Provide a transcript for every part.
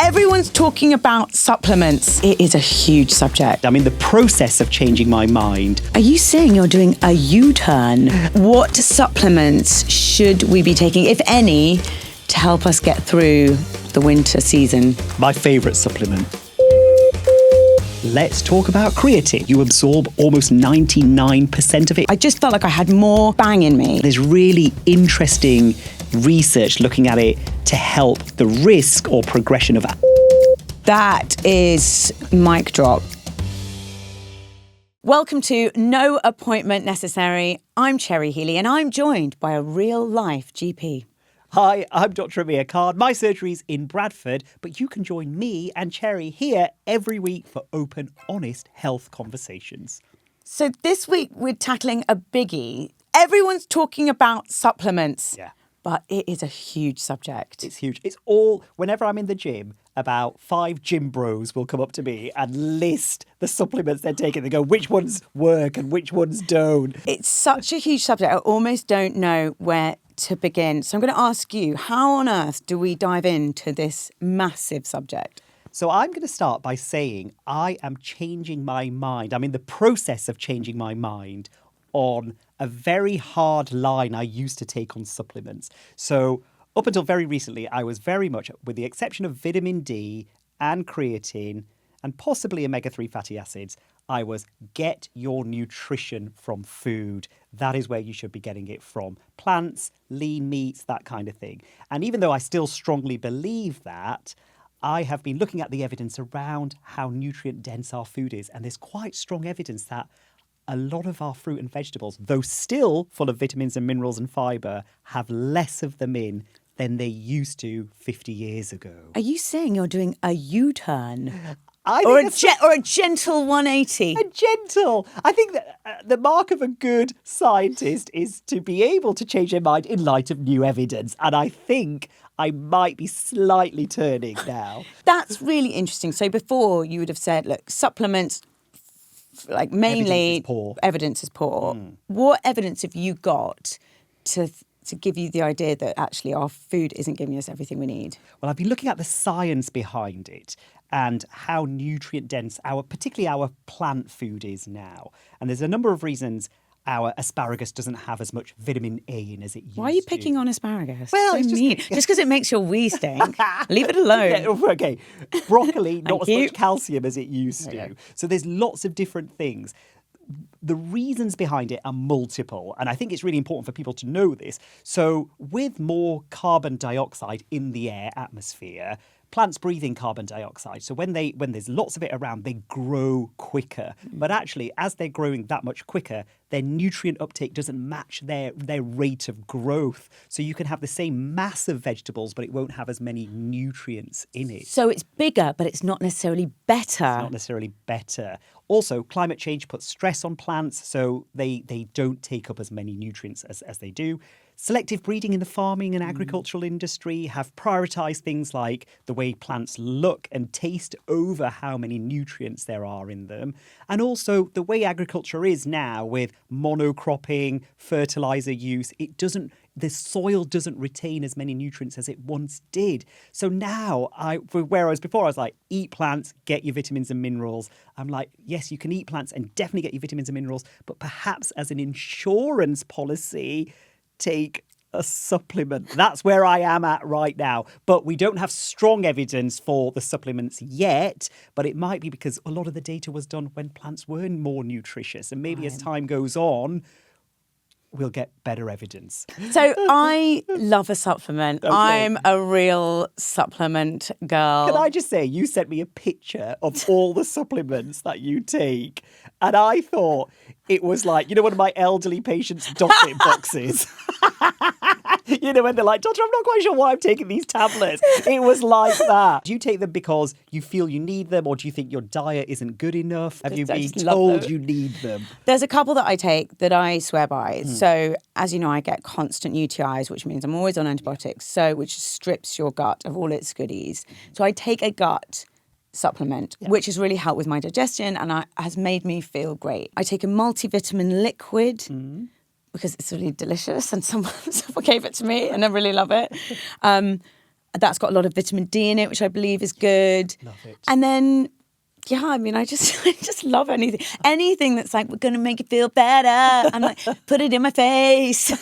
Everyone's talking about supplements. It is a huge subject. I'm in the process of changing my mind. Are you saying you're doing a U-turn? What supplements should we be taking, if any, to help us get through the winter season? My favourite supplement. Let's talk about creatine. You absorb almost 99% of it. I just felt like I had more bang in me. There's really interesting research looking at it to help the risk or progression of. That is mic drop. Welcome to No Appointment Necessary. I'm Cherry Healey and I'm joined by a real-life GP. Hi, I'm Dr. Amir Khan. My surgery's in Bradford, but you can join me and Cherry here every week for open, honest health conversations. So this week we're tackling a biggie. Everyone's talking about supplements. Yeah. But it is a huge subject. It's huge. It's all, whenever I'm in the gym, about 5 gym bros will come up to me and list the supplements they're taking. They go, which ones work and which ones don't. It's such a huge subject. I almost don't know where to begin. So I'm going to ask you, how on earth do we dive into this massive subject? So I'm going to start by saying I am changing my mind. I'm in the process of changing my mind on a very hard line I used to take on supplements. So up until very recently, I was very much, with the exception of vitamin D and creatine and possibly omega-3 fatty acids, I was get your nutrition from food. That is where you should be getting it from. Plants, lean meats, that kind of thing. And even though I still strongly believe that, I have been looking at the evidence around how nutrient dense our food is. And there's quite strong evidence that a lot of our fruit and vegetables, though still full of vitamins and minerals and fibre, have less of them in than they used to 50 years ago. Are you saying you're doing a U-turn? Or a gentle 180? A gentle. I think that the mark of a good scientist is to be able to change their mind in light of new evidence. And I think I might be slightly turning now. That's really interesting. So before you would have said, look, supplements, like mainly evidence is poor. What evidence have you got to give you the idea that actually our food isn't giving us everything we need? Well, I've been looking at the science behind it and how nutrient dense particularly our plant food is now. And there's a number of reasons our asparagus doesn't have as much vitamin A in as it used to. Why are you picking on asparagus? Well, so it's mean. Just because it makes your wee stink. Leave it alone. Yeah, okay. Broccoli, not as you. much calcium as it used to. Okay. So there's lots of different things. The reasons behind it are multiple, and I think it's really important for people to know this. So with more carbon dioxide in the air atmosphere, plants breathe in carbon dioxide. So when there's lots of it around, they grow quicker. But actually, as they're growing that much quicker, their nutrient uptake doesn't match their rate of growth. So you can have the same mass of vegetables, but it won't have as many nutrients in it. So it's bigger, but it's not necessarily better. It's not necessarily better. Also, climate change puts stress on plants, so they don't take up as many nutrients as they do. Selective breeding in the farming and agricultural industry have prioritised things like the way plants look and taste over how many nutrients there are in them. And also the way agriculture is now with monocropping, fertiliser use, the soil doesn't retain as many nutrients as it once did. So now, whereas before I was like, eat plants, get your vitamins and minerals. I'm like, yes, you can eat plants and definitely get your vitamins and minerals, but perhaps as an insurance policy, take a supplement. That's where I am at right now. But we don't have strong evidence for the supplements yet, but it might be because a lot of the data was done when plants were more nutritious. And maybe as time goes on, we'll get better evidence. So I love a supplement. Okay. I'm a real supplement girl. Can I just say, you sent me a picture of all the supplements that you take, and I thought it was like, one of my elderly patients' docket boxes. When they're like, doctor, I'm not quite sure why I'm taking these tablets. It was like that. Do you take them because you feel you need them, or do you think your diet isn't good enough? Have you been told you need them? There's a couple that I take that I swear by. So, as you know, I get constant UTIs, which means I'm always on antibiotics, which strips your gut of all its goodies. So I take a gut supplement, which has really helped with my digestion and has made me feel great. I take a multivitamin liquid because it's really delicious and someone gave it to me and I really love it. That's got a lot of vitamin D in it, which I believe is good. Love it. And then, yeah, I mean, I just love anything that's like, we're going to make you feel better. I'm like, put it in my face.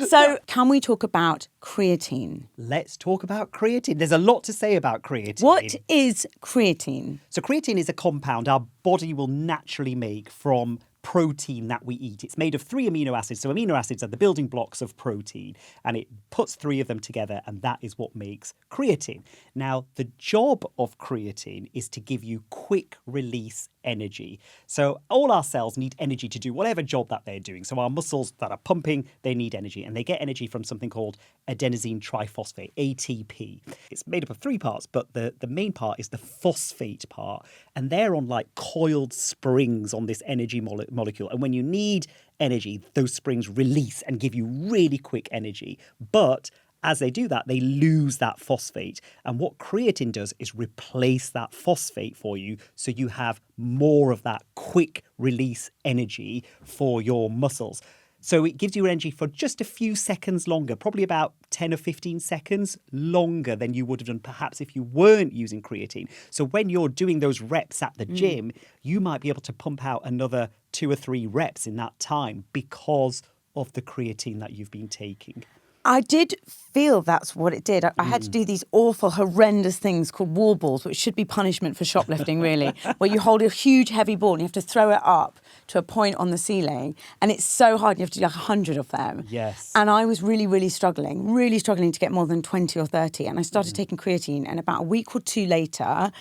So can we talk about creatine? Let's talk about creatine. There's a lot to say about creatine. What is creatine? So creatine is a compound our body will naturally make from protein that we eat. It's made of 3 amino acids. So amino acids are the building blocks of protein, and it puts 3 of them together, and that is what makes creatine. Now, the job of creatine is to give you quick release energy. So all our cells need energy to do whatever job that they're doing. So our muscles that are pumping, they need energy, and they get energy from something called adenosine triphosphate, ATP. It's made up of 3 parts, but the main part is the phosphate part, and they're on like coiled springs on this energy molecule. And when you need energy, those springs release and give you really quick energy. But as they do that, they lose that phosphate. And what creatine does is replace that phosphate for you, so you have more of that quick release energy for your muscles. So it gives you energy for just a few seconds longer, probably about 10 or 15 seconds longer than you would have done perhaps if you weren't using creatine. So when you're doing those reps at the gym, you might be able to pump out another 2 or 3 reps in that time because of the creatine that you've been taking. I did feel that's what it did. I had to do these awful, horrendous things called wall balls, which should be punishment for shoplifting, really, where you hold a huge, heavy ball and you have to throw it up to a point on the ceiling. And it's so hard. You have to do like 100 of them. Yes. And I was really struggling to get more than 20 or 30. And I started taking creatine. And about a week or 2 later,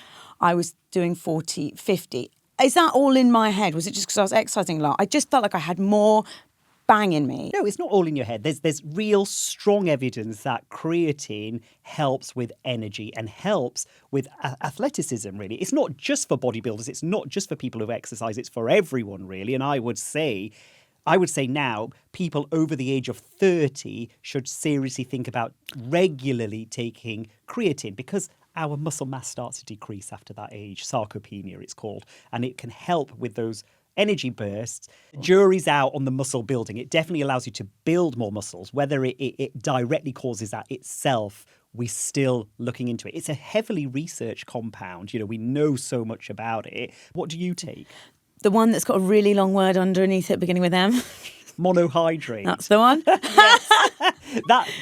I was doing 40, 50. Is that all in my head? Was it just because I was exercising a lot? I just felt like I had more bang in me. No, it's not all in your head. There's real strong evidence that creatine helps with energy and helps with athleticism, really. It's not just for bodybuilders. It's not just for people who exercise. It's for everyone, really. And I would say now people over the age of 30 should seriously think about regularly taking creatine, because our muscle mass starts to decrease after that age. Sarcopenia, it's called. And it can help with those energy bursts. The jury's out on the muscle building. It definitely allows you to build more muscles. Whether it directly causes that itself, we're still looking into it. It's a heavily researched compound. You know, we know so much about it. What do you take? The one that's got a really long word underneath it beginning with M. Monohydrate. That's the one.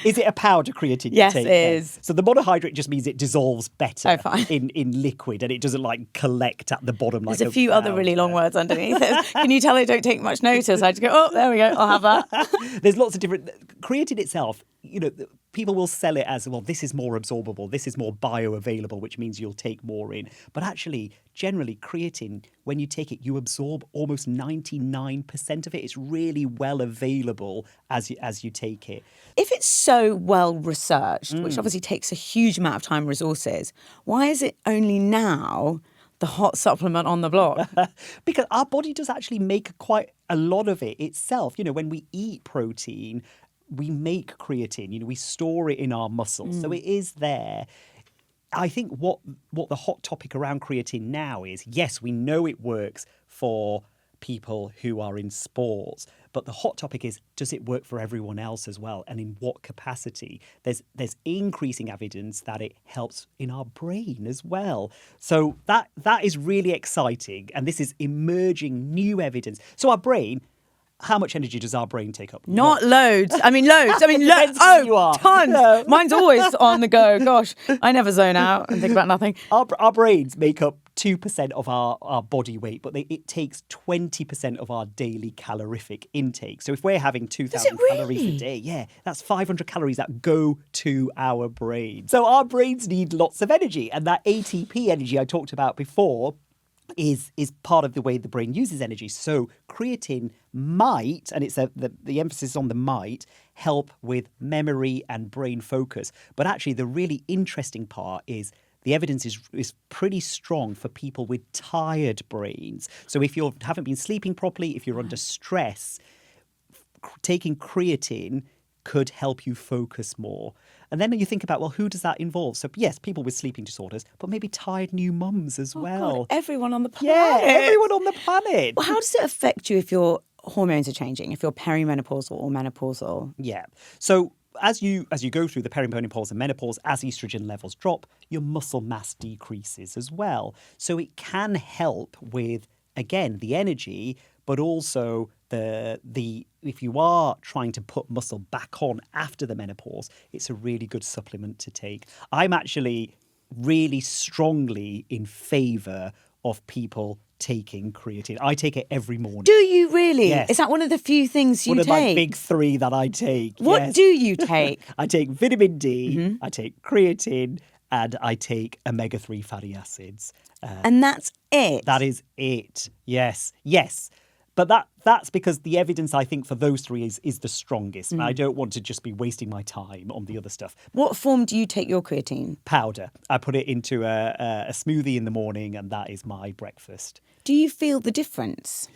Is it a powder creatine Yes, you take? it is. So the monohydrate just means it dissolves better Oh, fine. in liquid, and it doesn't like collect at the bottom like There's a few other really long words underneath it. Can you tell I don't take much notice? I just go, oh, there we go, I'll have that. There's lots of different... Creatine itself, you know, people will sell it as, well, this is more absorbable, this is more bioavailable, which means you'll take more in. But actually, generally, creatine, when you take it, you absorb almost 99% of it. It's really well available as you take it. If it's so well researched, which obviously takes a huge amount of time and resources, why is it only now the hot supplement on the block? Because our body does actually make quite a lot of it itself. You know, when we eat protein, we make creatine. You know, we store it in our muscles. So it is there. I think what the hot topic around creatine now is, yes, we know it works for people who are in sports, but the hot topic is, does it work for everyone else as well, and in what capacity? There's increasing evidence that it helps in our brain as well. So that is really exciting, and this is emerging new evidence. So our brain, how much energy does our brain take up? Not loads. I mean, loads. I mean, Depends who you are. tons. No. Mine's always on the go. Gosh, I never zone out and think about nothing. Our brains make up 2% of our body weight, but it takes 20% of our daily calorific intake. So if we're having 2,000 calories a day, yeah, that's 500 calories that go to our brain. So our brains need lots of energy, and that ATP energy I talked about before is part of the way the brain uses energy. So creatine might, and it's the emphasis on the might, help with memory and brain focus. But actually the really interesting part is the evidence is pretty strong for people with tired brains. So if you haven't been sleeping properly, if you're under stress, taking creatine could help you focus more. And then you think about, well, who does that involve? So yes, people with sleeping disorders, but maybe tired new mums as well. God, everyone on the planet. Yeah, everyone on the planet. Well, how does it affect you if your hormones are changing, if you're perimenopausal or menopausal? Yeah. So as you go through the perimenopause and menopause, as estrogen levels drop, your muscle mass decreases as well. So it can help with, again, the energy, but also the if you are trying to put muscle back on after the menopause, it's a really good supplement to take. I'm actually really strongly in favour of people taking creatine. I take it every morning. Do you really? Yes. Is that one of the few things you One of take? my big 3 that I take. What yes. do you take? I take vitamin D, I take creatine, and I take omega-3 fatty acids. And that's it? That is it. Yes. But that's because the evidence, I think, for those 3 is the strongest. I don't want to just be wasting my time on the other stuff. What form do you take your creatine? Powder. I put it into a smoothie in the morning, and that is my breakfast. Do you feel the difference?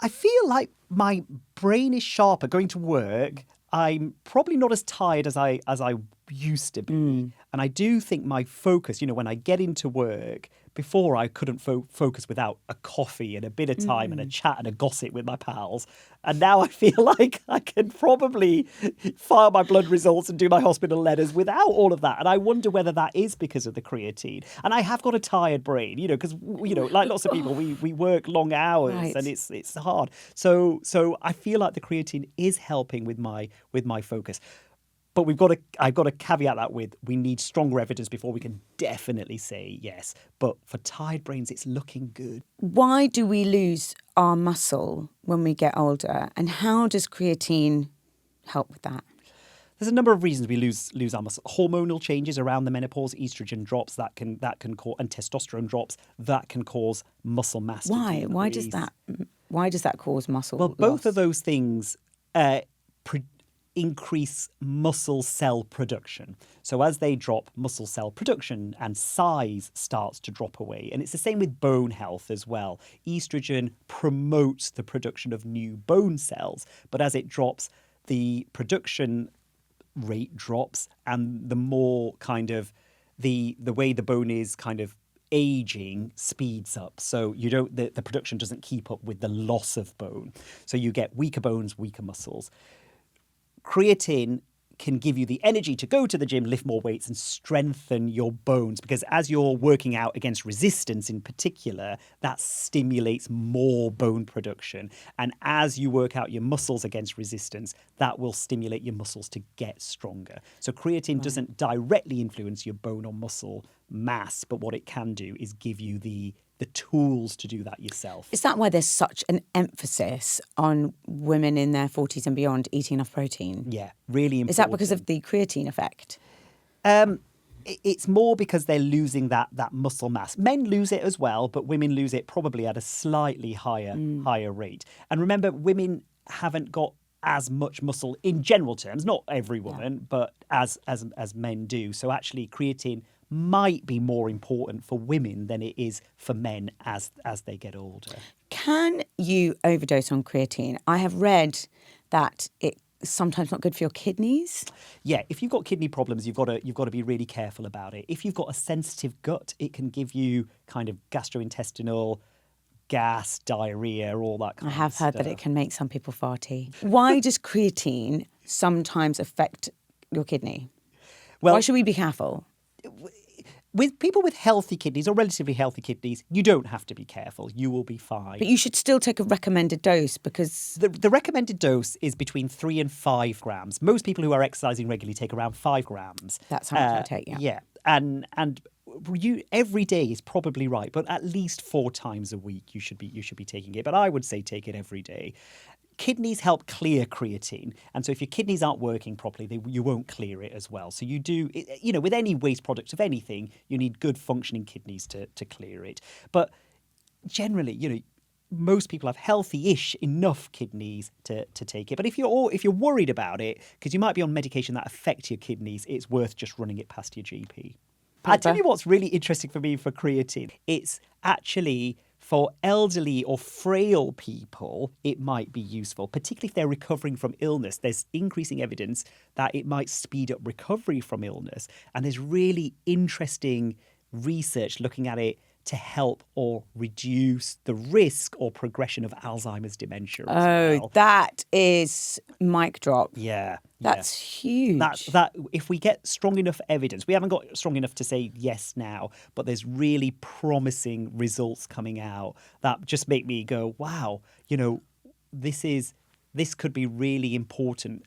I feel like my brain is sharper going to work. I'm probably not as tired as I used to be. And I do think my focus, when I get into work, before I couldn't focus without a coffee and a bit of time and a chat and a gossip with my pals. And now I feel like I can probably file my blood results and do my hospital letters without all of that. And I wonder whether that is because of the creatine. And I have got a tired brain, because, like lots of people, we work long hours Right. and it's hard. So I feel like the creatine is helping with my focus. But I've got to caveat that with, we need stronger evidence before we can definitely say yes. But for tired brains, it's looking good. Why do we lose our muscle when we get older? And how does creatine help with that? There's a number of reasons we lose our muscle. Hormonal changes around the menopause, estrogen drops that can cause, and testosterone drops that can cause muscle mass. Why? Why does that cause muscle Well, loss? both of those things increase muscle cell production. So as they drop, muscle cell production and size starts to drop away. And it's the same with bone health as well. Estrogen promotes the production of new bone cells, but as it drops, the production rate drops, and the more kind of the way the bone is kind of aging speeds up. So the production doesn't keep up with the loss of bone. So you get weaker bones, weaker muscles. Creatine can give you the energy to go to the gym, lift more weights, and strengthen your bones, because as you're working out against resistance in particular, that stimulates more bone production. And as you work out your muscles against resistance, that will stimulate your muscles to get stronger. So creatine doesn't directly influence your bone or muscle mass, but what it can do is give you the tools to do that yourself. Is that why there's such an emphasis on women in their 40s and beyond eating enough protein? Yeah, really important. Is that because of the creatine effect? It's more because they're losing that muscle mass. Men lose it as well, but women lose it probably at a slightly higher rate. And remember, women haven't got as much muscle in general terms, not every woman, but as men do. So actually creatine might be more important for women than it is for men as they get older. Can you overdose on creatine? I have read that it's sometimes not good for your kidneys. Yeah, if you've got kidney problems, you've got to be really careful about it. If you've got a sensitive gut, it can give you kind of gastrointestinal gas, diarrhea, all that kind of stuff. I have heard that it can make some people farty. Why does creatine sometimes affect your kidney? Well, why should we be careful? With people with healthy kidneys or relatively healthy kidneys, you don't have to be careful. You will be fine. But you should still take a recommended dose, because the recommended dose is between 3 and 5 grams. Most people who are exercising regularly take around 5 grams. That's how much I take, yeah. Yeah, and you every day is probably right, but at least 4 times a week you should be taking it. But I would say take it every day. Kidneys help clear creatine. And so if your kidneys aren't working properly, you won't clear it as well. So you do, with any waste product of anything, you need good functioning kidneys to clear it. But generally, most people have healthy-ish enough kidneys to take it. But if you're worried about it, because you might be on medication that affects your kidneys, it's worth just running it past your GP. I'll tell you what's really interesting for me for creatine. It's actually, for elderly or frail people, it might be useful, particularly if they're recovering from illness. There's increasing evidence that it might speed up recovery from illness. And there's really interesting research looking at it to help or reduce the risk or progression of Alzheimer's dementia as Oh, well. that is mic drop. Yeah. That's huge. That if we get strong enough evidence, we haven't got strong enough to say yes now, but there's really promising results coming out that just make me go, wow, this could be really important.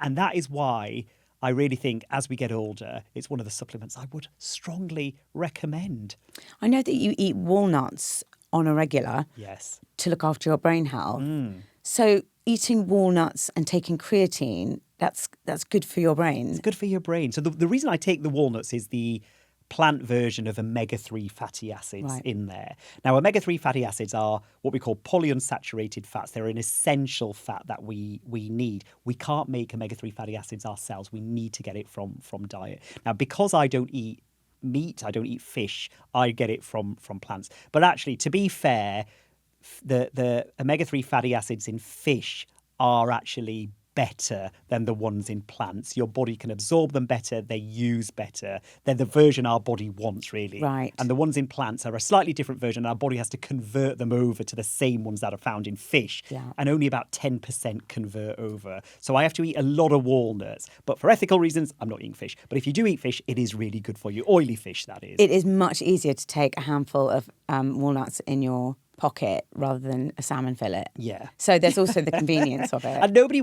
And that is why I really think as we get older, it's one of the supplements I would strongly recommend. I know that you eat walnuts on a regular Yes. to look after your brain health. So eating walnuts and taking creatine, that's good for your brain. It's good for your brain. So the reason I take the walnuts is the plant version of omega-3 fatty acids in there. Now, omega-3 fatty acids are what we call polyunsaturated fats. They're an essential fat that we need. We can't make omega-3 fatty acids ourselves. We need to get it from diet. Now, because I don't eat meat, I don't eat fish, I get it from plants. But actually, to be fair, the omega-3 fatty acids in fish are actually better than the ones in plants. Your body can absorb them better, they use better. They're the version our body wants, really. Right. And the ones in plants are a slightly different version. Our body has to convert them over to the same ones that are found in fish. Yeah. And only about 10% convert over. So I have to eat a lot of walnuts. But for ethical reasons, I'm not eating fish. But if you do eat fish, it is really good for you. Oily fish, that is. It is much easier to take a handful of walnuts in your pocket rather than a salmon fillet. Yeah. So there's also the convenience of it. And nobody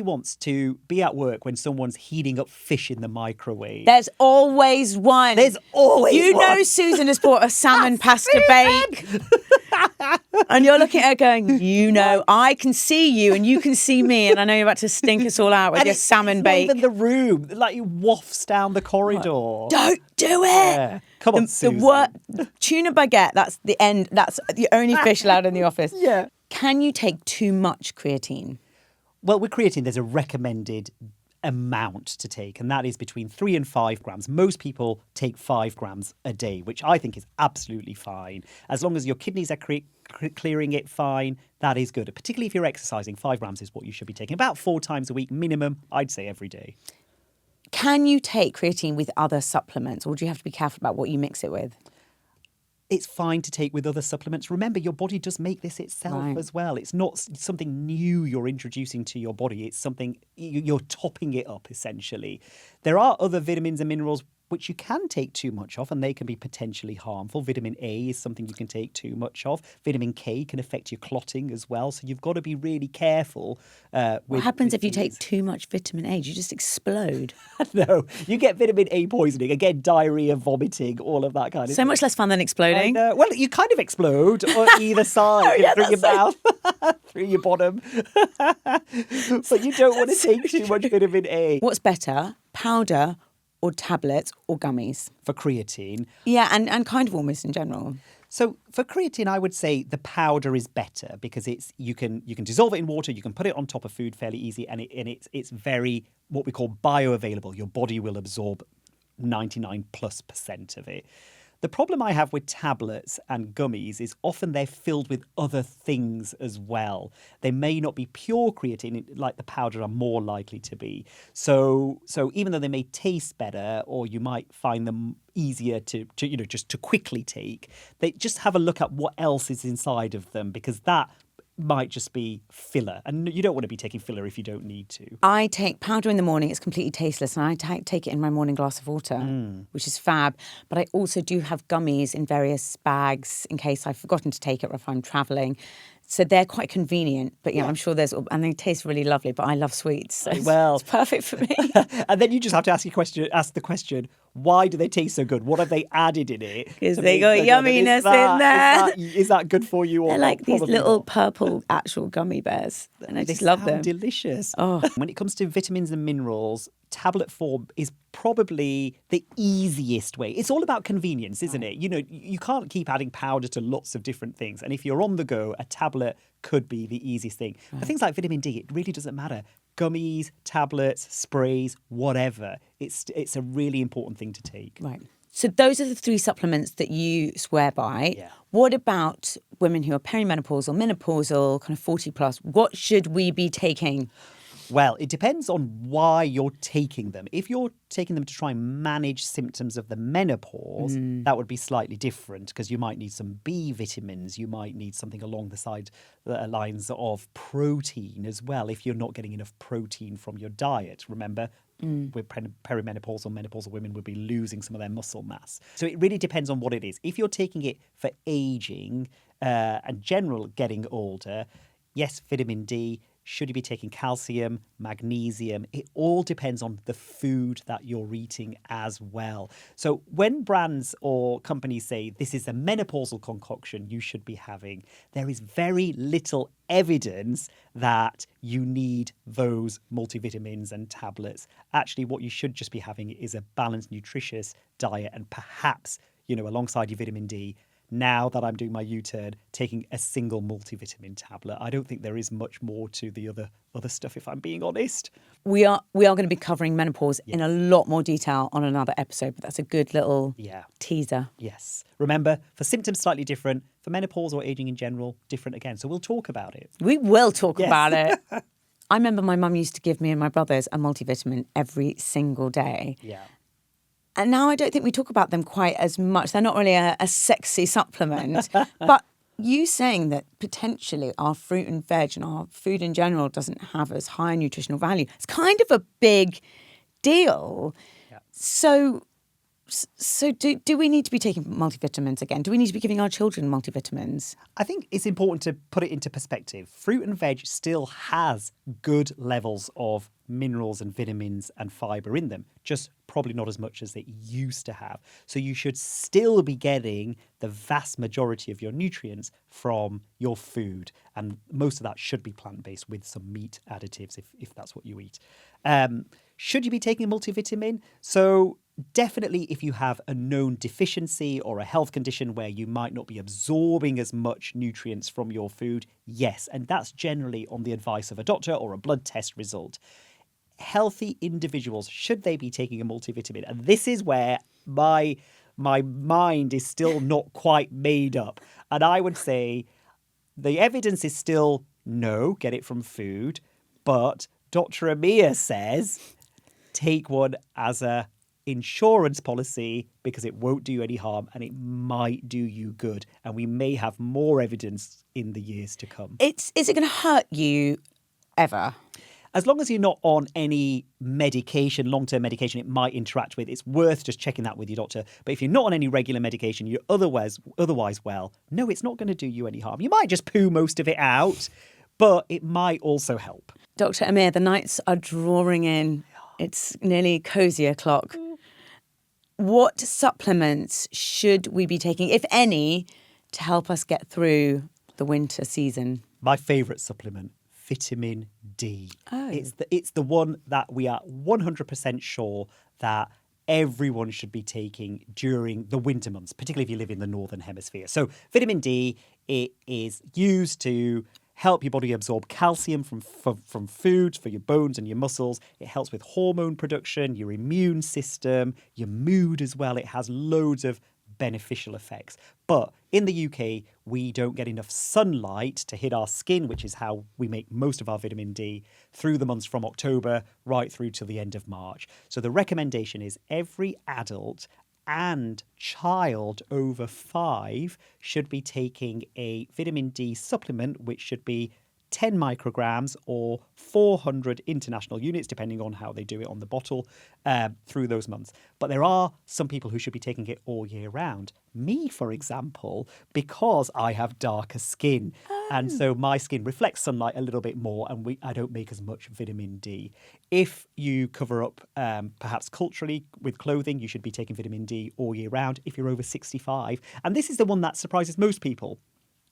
wants to be at work when someone's heating up fish in the microwave. There's always one. There's always You one. know Susan has bought a salmon pasta bake. And you're looking at her going, I can see you and you can see me, and I know you're about to stink us all out with your salmon bake. Not even the room. Like, it wafts down the corridor. Don't do it. Yeah. Come on, Susan. Tuna baguette, that's the end. That's the only fish allowed in the office. Yeah. Can you take too much creatine? Well, with creatine, there's a recommended amount to take, and that is between 3 and 5 grams. Most people take 5 grams a day, which I think is absolutely fine. As long as your kidneys are clearing it fine, that is good. Particularly if you're exercising, 5 grams is what you should be taking. About 4 times a week minimum, I'd say every day. Can you take creatine with other supplements, or do you have to be careful about what you mix it with? It's fine to take with other supplements. Remember, your body does make this itself as well. It's not something new you're introducing to your body. It's something you're topping it up, essentially. There are other vitamins and minerals which you can take too much of, and they can be potentially harmful. Vitamin A is something you can take too much of. Vitamin K can affect your clotting as well, so you've got to be really careful. What happens if you take too much vitamin A? Do you just explode? No, you get vitamin A poisoning. Again, diarrhea, vomiting, all of that kind of So thing. much less fun than exploding. Well, you kind of explode on either side, through your mouth, through your bottom. But you don't want to take too much vitamin A. What's better, powder or tablets or gummies? For creatine. Yeah, and kind of almost in general. So for creatine, I would say the powder is better because you can dissolve it in water, you can put it on top of food fairly easy, and it's very what we call bioavailable. Your body will absorb 99+% of it. The problem I have with tablets and gummies is often they're filled with other things as well. They may not be pure creatine, like the powder are more likely to be. So even though they may taste better, or you might find them easier to just to quickly take, they just have a look at what else is inside of them, because that might just be filler, and you don't want to be taking filler if you don't need to. I take powder in the morning. It's completely tasteless, and I take it in my morning glass of water, which is fab. But I also do have gummies in various bags in case I've forgotten to take it or if I'm travelling. So they're quite convenient, but I'm sure and they taste really lovely, but I love sweets, so it's perfect for me. And then you just have to ask the question, why do they taste so good? What have they added in it? Because they got yumminess in there. Is that good for you? Or they're like these little not? purple actual gummy bears, and I just love them. Delicious. Oh. When it comes to vitamins and minerals, tablet form is probably the easiest way. It's all about convenience, isn't it? You can't keep adding powder to lots of different things. And if you're on the go, a tablet could be the easiest thing. Right. For things like vitamin D, it really doesn't matter. Gummies, tablets, sprays, whatever. It's a really important thing to take. Right. So those are the 3 supplements that you swear by. Yeah. What about women who are perimenopausal, menopausal, kind of 40 plus? What should we be taking? Well, it depends on why you're taking them. If you're taking them to try and manage symptoms of the menopause, that would be slightly different because you might need some B vitamins. You might need something along the lines of protein as well if you're not getting enough protein from your diet. Remember, with perimenopausal, menopausal women would be losing some of their muscle mass. So it really depends on what it is. If you're taking it for aging and general getting older, yes, vitamin D. Should you be taking calcium, magnesium? It all depends on the food that you're eating as well. So when brands or companies say this is a menopausal concoction you should be having, there is very little evidence that you need those multivitamins and tablets. Actually, what you should just be having is a balanced, nutritious diet and perhaps, alongside your vitamin D, now that I'm doing my U-turn, taking a single multivitamin tablet. I don't think there is much more to the other stuff, if I'm being honest. We are going to be covering menopause in a lot more detail on another episode, but that's a good little teaser. Yes. Remember, for symptoms slightly different, for menopause or aging in general, different again. So we'll talk about it. We will talk about it. I remember my mum used to give me and my brothers a multivitamin every single day. Yeah. And now I don't think we talk about them quite as much. They're not really a sexy supplement. But you saying that potentially our fruit and veg and our food in general doesn't have as high a nutritional value, it's kind of a big deal. Yeah. So do we need to be taking multivitamins again? Do we need to be giving our children multivitamins? I think it's important to put it into perspective. Fruit and veg still has good levels of minerals and vitamins and fibre in them, just probably not as much as it used to have. So you should still be getting the vast majority of your nutrients from your food. And most of that should be plant-based with some meat additives if that's what you eat. Should you be taking a multivitamin? So definitely if you have a known deficiency or a health condition where you might not be absorbing as much nutrients from your food, yes. And that's generally on the advice of a doctor or a blood test result. Healthy individuals, should they be taking a multivitamin? And this is where my mind is still not quite made up. And I would say the evidence is still no, get it from food. But Dr. Amir says take one as a insurance policy because it won't do you any harm and it might do you good. And we may have more evidence in the years to come. Is it going to hurt you ever? As long as you're not on any medication, long-term medication, it might interact with. It's worth just checking that with your doctor. But if you're not on any regular medication, you're otherwise well, no, it's not going to do you any harm. You might just poo most of it out, but it might also help. Dr. Amir, the nights are drawing in. It's nearly cozy o'clock. What supplements should we be taking, if any, to help us get through the winter season? My favourite supplement, vitamin D. Oh. It's the one that we are 100% sure that everyone should be taking during the winter months, particularly if you live in the Northern Hemisphere. So vitamin D, it is used to help your body absorb calcium from food for your bones and your muscles. It helps with hormone production, your immune system, your mood as well. It has loads of beneficial effects. But in the UK, we don't get enough sunlight to hit our skin, which is how we make most of our vitamin D, through the months from October right through to the end of March. So the recommendation is every adult and child over 5 should be taking a vitamin D supplement, which should be 10 micrograms or 400 international units, depending on how they do it on the bottle, through those months. But there are some people who should be taking it all year round. Me, for example, because I have darker skin. And so my skin reflects sunlight a little bit more and I don't make as much vitamin D. If you cover up, perhaps culturally with clothing, you should be taking vitamin D all year round if you're over 65. And this is the one that surprises most people.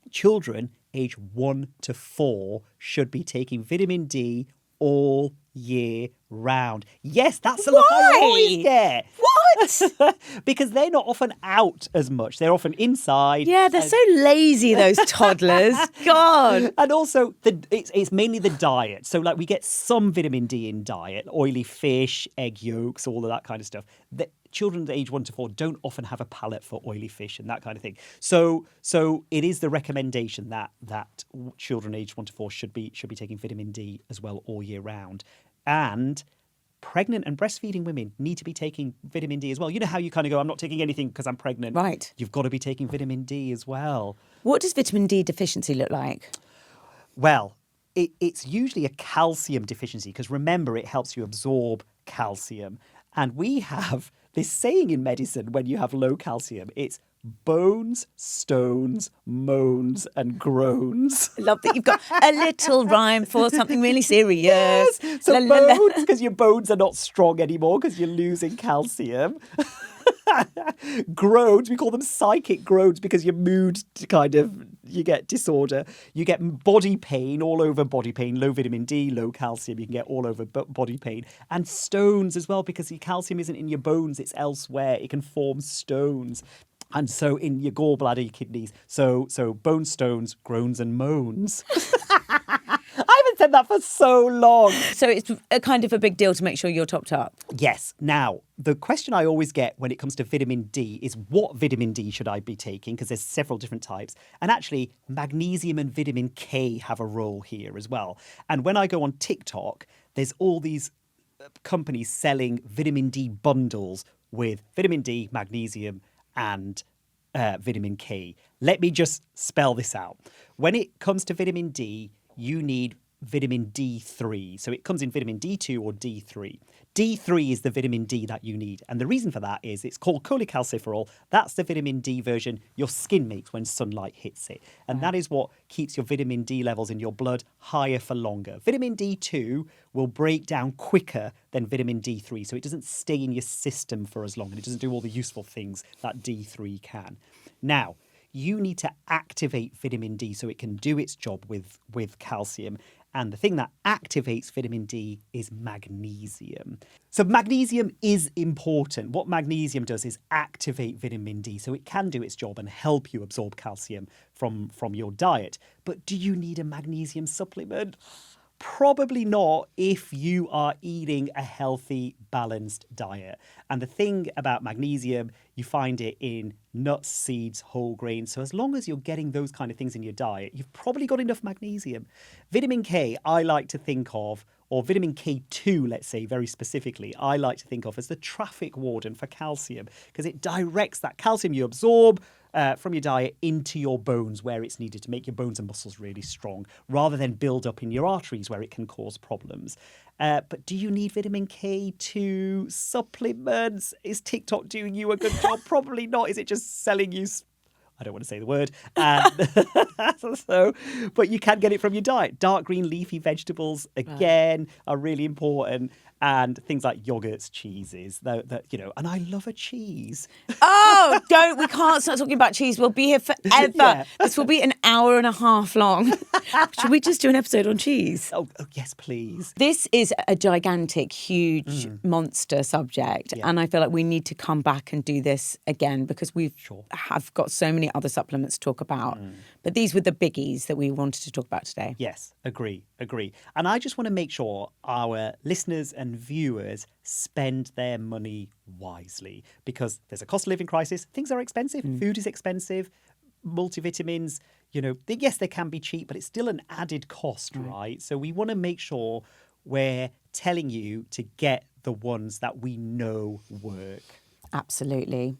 Children age 1 to 4 should be taking vitamin D all year round. Yes, that's the look I always get. Why? What? Because they're not often out as much. They're often inside. Yeah, they're so lazy, those toddlers. God. And also, it's mainly the diet. So, like, we get some vitamin D in diet, oily fish, egg yolks, all of that kind of stuff. Children age 1 to 4 don't often have a palate for oily fish and that kind of thing. So it is the recommendation that children aged 1 to 4 should be taking vitamin D as well all year round. And pregnant and breastfeeding women need to be taking vitamin D as well. You know how you kind of go, I'm not taking anything because I'm pregnant. Right. You've got to be taking vitamin D as well. What does vitamin D deficiency look like? Well, it's usually a calcium deficiency because remember, it helps you absorb calcium. And we have this saying in medicine when you have low calcium, it's bones, stones, moans, and groans. I love that you've got a little rhyme for something really serious. Yes. So bones, because your bones are not strong anymore because you're losing calcium. Groans, we call them psychic groans because your mood you get disorder. You get body pain, all over body pain, low vitamin D, low calcium. You can get all over body pain. And stones as well because your calcium isn't in your bones, it's elsewhere. It can form stones. And so in your gallbladder, your kidneys. So bone, stones, groans and moans. I haven't said that for so long. So it's a kind of a big deal to make sure you're topped up. Yes. Now, the question I always get when it comes to vitamin D is what vitamin D should I be taking? Because there's several different types. And actually, magnesium and vitamin K have a role here as well. And when I go on TikTok, there's all these companies selling vitamin D bundles with vitamin D, magnesium, and vitamin K. Let me just spell this out. When it comes to vitamin D, you need vitamin D3. So it comes in vitamin D2 or D3. D3 is the vitamin D that you need. And the reason for that is it's called cholecalciferol. That's the vitamin D version your skin makes when sunlight hits it. And that is what keeps your vitamin D levels in your blood higher for longer. Vitamin D2 will break down quicker than vitamin D3. So it doesn't stay in your system for as long and it doesn't do all the useful things that D3 can. Now, you need to activate vitamin D so it can do its job with calcium. And the thing that activates vitamin D is magnesium. So magnesium is important. What magnesium does is activate vitamin D so it can do its job and help you absorb calcium from your diet. But do you need a magnesium supplement? Probably not if you are eating a healthy, balanced diet. And the thing about magnesium, you find it in nuts, seeds, whole grains. So as long as you're getting those kind of things in your diet, you've probably got enough magnesium. Vitamin K, I like to think of, or vitamin K2, let's say, very specifically, I like to think of as the traffic warden for calcium because it directs that calcium you absorb from your diet into your bones where it's needed to make your bones and muscles really strong rather than build up in your arteries where it can cause problems. But do you need vitamin K2 supplements? Is TikTok doing you a good job? Probably not. Is it just selling you... I don't want to say the word. But you can get it from your diet. Dark green leafy vegetables, again, are really important. And things like yogurts, cheeses, and I love a cheese. Oh, we can't start talking about cheese. We'll be here forever. Yeah. This will be an hour and a half long. Should we just do an episode on cheese? Oh yes, please. This is a gigantic, huge monster subject. Yeah. And I feel like we need to come back and do this again because have got so many other supplements to talk about. But these were the biggies that we wanted to talk about today. Yes, agree. And I just want to make sure our listeners and viewers spend their money wisely because there's a cost of living crisis. Things are expensive. Food is expensive. Multivitamins, yes, they can be cheap, but it's still an added cost, right? So we want to make sure we're telling you to get the ones that we know work. Absolutely.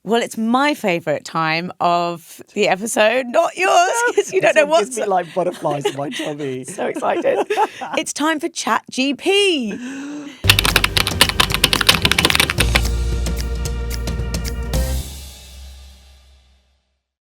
Well, it's my favourite time of the episode, not yours, because you don't know what's... Gives me like butterflies in my tummy. So excited. It's time for Chat GP.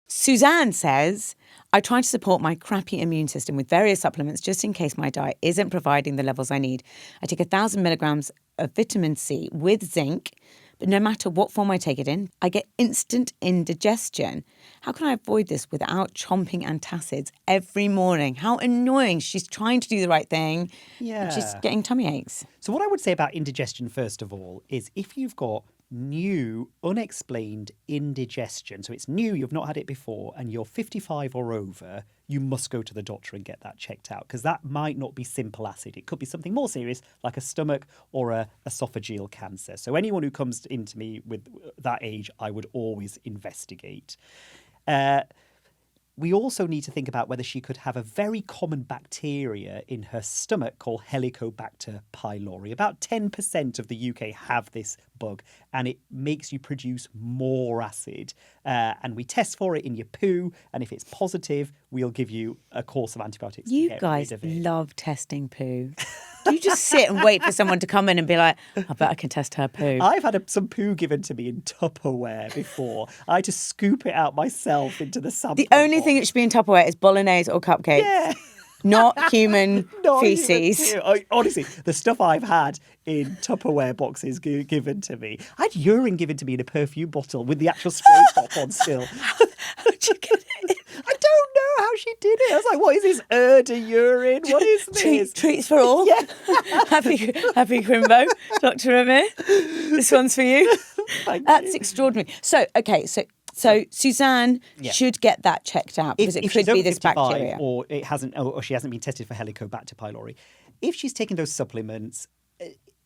Suzanne says, I try to support my crappy immune system with various supplements just in case my diet isn't providing the levels I need. I take 1,000 milligrams of vitamin C with zinc, but no matter what form I take it in, I get instant indigestion. How can I avoid this without chomping antacids every morning? How annoying. She's trying to do the right thing. Yeah. She's getting tummy aches. So what I would say about indigestion, first of all, is if you've got new, unexplained indigestion. So it's new, you've not had it before, and you're 55 or over, you must go to the doctor and get that checked out, because that might not be simple acid. It could be something more serious, like a stomach or a esophageal cancer. So anyone who comes into me with that age, I would always investigate. We also need to think about whether she could have a very common bacteria in her stomach called Helicobacter pylori. About 10% of the UK have this bug, and it makes you produce more acid. And we test for it in your poo, and if it's positive, we'll give you a course of antibiotics. You guys love testing poo. Do you just sit and wait for someone to come in and be like, I bet I can test her poo? I've had some poo given to me in Tupperware before. I had to scoop it out myself into the sample The only thing that should be in Tupperware is bolognese or cupcakes. Yeah. Not human feces. Honestly, the stuff I've had in Tupperware boxes given to me. I had urine given to me in a perfume bottle with the actual spray top on still. How'd you get it? I don't know how she did it. I was like, what is this Erda urine? What is this? Treats for all. Yeah. Happy Crimbo, Dr. Amir. This one's for you. That's extraordinary. So Suzanne should get that checked out, because it could be this bacteria. Or she hasn't been tested for Helicobacter pylori. If she's taking those supplements,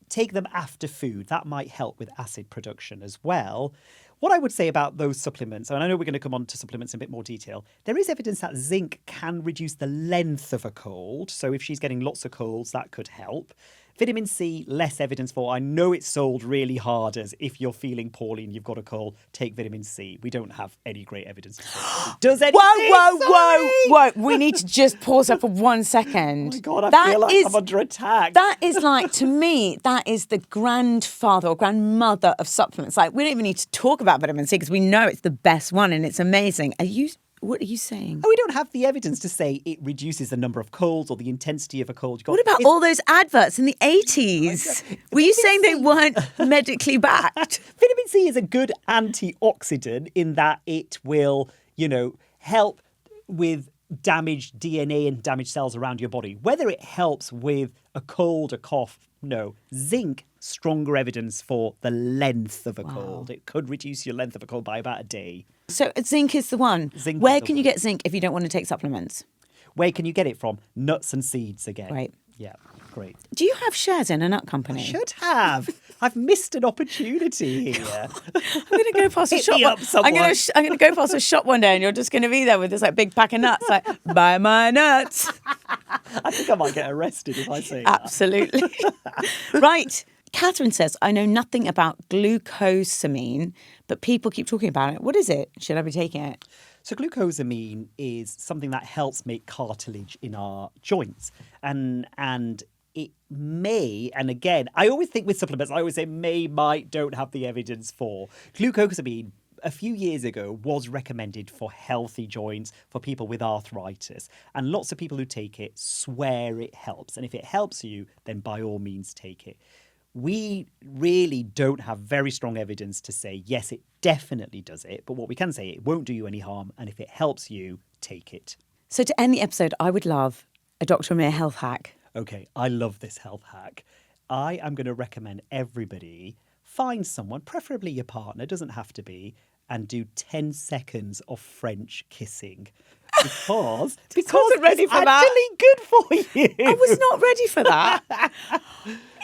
take them after food. That might help with acid production as well. What I would say about those supplements, and I know we're going to come on to supplements in a bit more detail, there is evidence that zinc can reduce the length of a cold. So if she's getting lots of colds, that could help. Vitamin C, less evidence for. I know it's sold really hard as if you're feeling poorly and you've got a cold, take vitamin C. We don't have any great evidence for it. Does anything? Whoa. We need to just pause up for 1 second. Oh my God, I feel like I'm under attack. That is like, to me, that is the grandfather or grandmother of supplements. Like, we don't even need to talk about vitamin C because we know it's the best one and it's amazing. What are you saying? We don't have the evidence to say it reduces the number of colds or the intensity of a cold. What about all those adverts in the 80s? Were you saying they weren't medically backed? Vitamin C is a good antioxidant in that it will, help with damaged DNA and damaged cells around your body. Whether it helps with a cold, a cough, no. Zinc, stronger evidence for the length of a cold. It could reduce your length of a cold by about a day. So zinc is the one. Where can you get zinc if you don't want to take supplements? Where can you get it from? Nuts and seeds again. Right. Yeah, great. Do you have shares in a nut company? I should have. I've missed an opportunity here. I'm going to go past a shop. I'm going to go past a shop one day, and you're just going to be there with this big pack of nuts, like, buy my nuts. I think I might get arrested if I say Absolutely. Right. Catherine says, I know nothing about glucosamine, but people keep talking about it. What is it? Should I be taking it? So glucosamine is something that helps make cartilage in our joints. And it may, and again, I always think with supplements, I always say may, might, don't have the evidence for. Glucosamine, a few years ago, was recommended for healthy joints, for people with arthritis. And lots of people who take it swear it helps. And if it helps you, then by all means take it. We really don't have very strong evidence to say, yes, it definitely does it. But what we can say, it won't do you any harm. And if it helps you, take it. So to end the episode, I would love a Dr. Amir health hack. Okay, I love this health hack. I am going to recommend everybody find someone, preferably your partner, doesn't have to be, and do 10 seconds of French kissing. Because wasn't ready it's for that. actually good for you. I was not ready for that.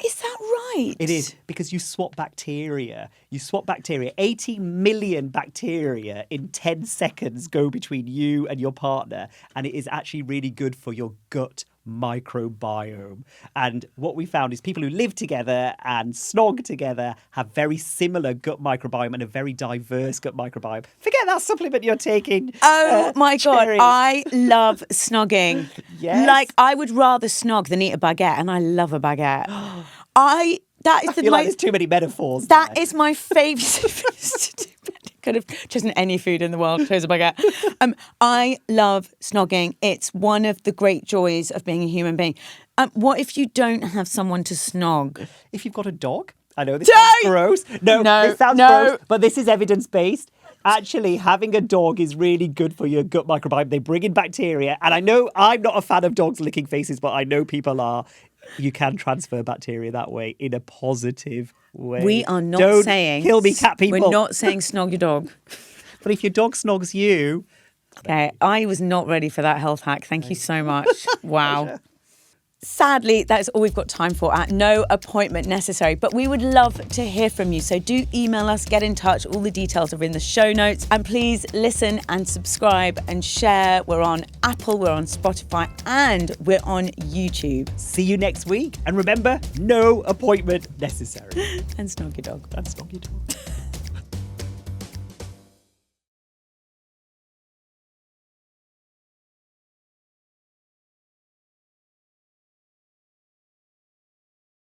Is that right? It is, because you swap bacteria. 80 million bacteria in 10 seconds go between you and your partner. And it is actually really good for your gut microbiome. And what we found is people who live together and snog together have very similar gut microbiome and a very diverse gut microbiome. Forget that supplement you're taking. Oh my God, I love snogging. Yes. Like, I would rather snog than eat a baguette, and I love a baguette. I feel like there's too many metaphors. That is my favourite. Could have chosen any food in the world, chose a baguette. I love snogging. It's one of the great joys of being a human being. What if you don't have someone to snog? If you've got a dog? I know this sounds gross. No, this sounds gross, but this is evidence-based. Actually, having a dog is really good for your gut microbiome. They bring in bacteria. And I know I'm not a fan of dogs licking faces, but I know people are. you can transfer bacteria that way in a positive way. We are not Don't saying... kill me, cat people. We're not saying snog your dog. But if your dog snogs you... Okay, I was not ready for that health hack. Thank you so much. Wow. Pleasure. Sadly, that's all we've got time for at No Appointment Necessary, but we would love to hear from you. So do email us, get in touch. All the details are in the show notes. And please listen and subscribe and share. We're on Apple, we're on Spotify, and we're on YouTube. See you next week. And remember, no appointment necessary. And snog your dog. And snog your dog.